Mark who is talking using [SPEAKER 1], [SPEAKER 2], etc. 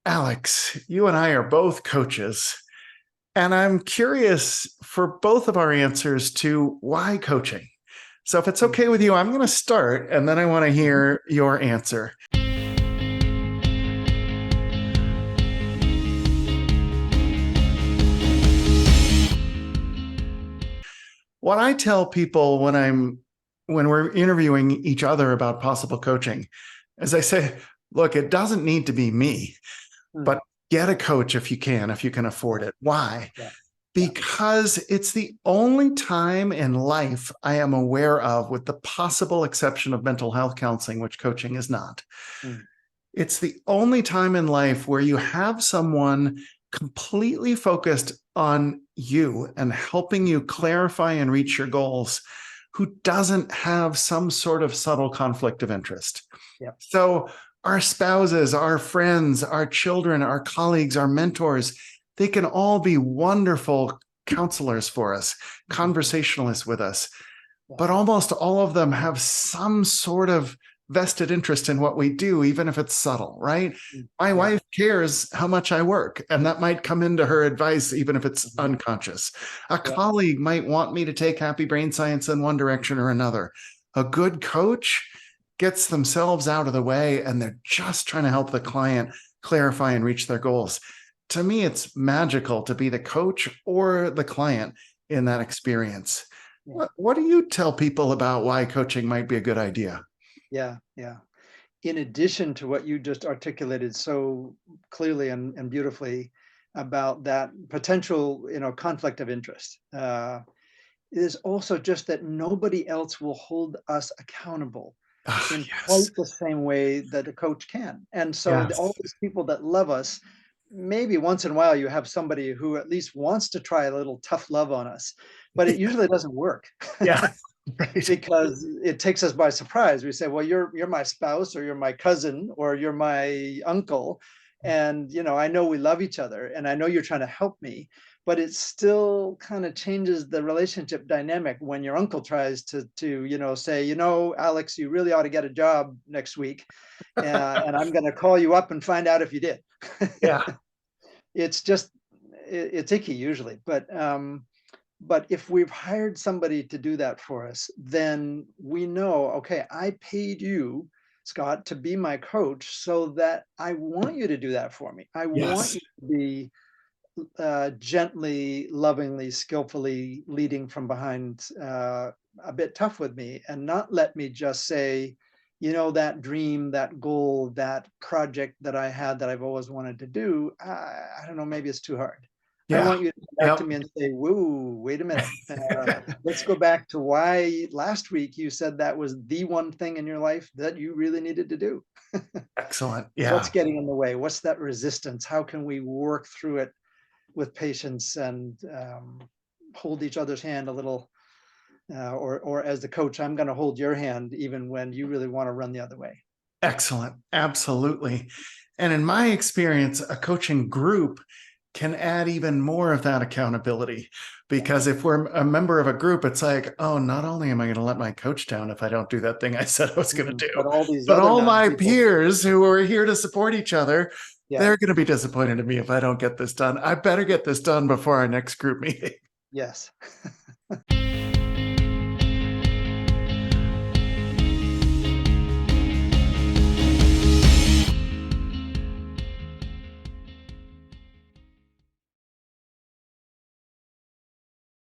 [SPEAKER 1] Alex, you and I are both coaches, and I'm curious for both of our answers to why coaching. So, if it's okay with you, I'm going to start, and then I want to hear your answer. What I tell people when we're interviewing each other about possible coaching is I say, look, it doesn't need to be me, but get a coach if you can afford it. Why?
[SPEAKER 2] Yeah.
[SPEAKER 1] Because it's the only time in life I am aware of, with the possible exception of mental health counseling, which coaching is not. It's the only time in life where you have someone completely focused on you and helping you clarify and reach your goals, who doesn't have some sort of subtle conflict of interest.
[SPEAKER 2] Yep.
[SPEAKER 1] So our spouses, our friends, our children, our colleagues, our mentors, they can all be wonderful counselors for us, conversationalists with us, but almost all of them have some sort of vested interest in what we do, even if it's subtle, right? My wife cares how much I work, and that might come into her advice, even if it's unconscious. A colleague might want me to take happy brain science in one direction or another. A good coach gets themselves out of the way, and they're just trying to help the client clarify and reach their goals. To me, it's magical to be the coach or the client in that experience. What do you tell people about why coaching might be a good idea?
[SPEAKER 2] Yeah. In addition to what you just articulated so clearly and beautifully about that potential, conflict of interest, it is also just that nobody else will hold us accountable in quite the same way that a coach can. And so all these people that love us, maybe once in a while you have somebody who at least wants to try a little tough love on us, but it usually doesn't work.
[SPEAKER 1] Right.
[SPEAKER 2] Because it takes us by surprise. We say, well, you're my spouse, or you're my cousin, or you're my uncle, and I know we love each other, and I know you're trying to help me, but it still kind of changes the relationship dynamic when your uncle tries to say, Alex, you really ought to get a job next week, and I'm going to call you up and find out if you did.
[SPEAKER 1] Yeah.
[SPEAKER 2] It's icky usually, but if we've hired somebody to do that for us, then we know, okay, I paid you, Scott, to be my coach, so that I want you to do that for me. I want you to be gently, lovingly, skillfully leading from behind, a bit tough with me, and not let me just say, that dream, that goal, that project that I had that I've always wanted to do, I don't know, maybe it's too hard. I want you to come back to me and say, whoa, wait a minute. Let's go back to why last week you said that was the one thing in your life that you really needed to do.
[SPEAKER 1] Excellent.
[SPEAKER 2] What's getting in the way? What's that resistance? How can we work through it with patience and hold each other's hand a little? Or as the coach, I'm going to hold your hand even when you really want to run the other way.
[SPEAKER 1] Excellent. Absolutely. And in my experience, a coaching group can add even more of that accountability, because if we're a member of a group, it's like, oh, not only am I going to let my coach down if I don't do that thing I said I was going to do, but all my peers who are here to support each other, they're going to be disappointed in me if I don't get this done. I better get this done before our next group meeting.
[SPEAKER 2] Yes.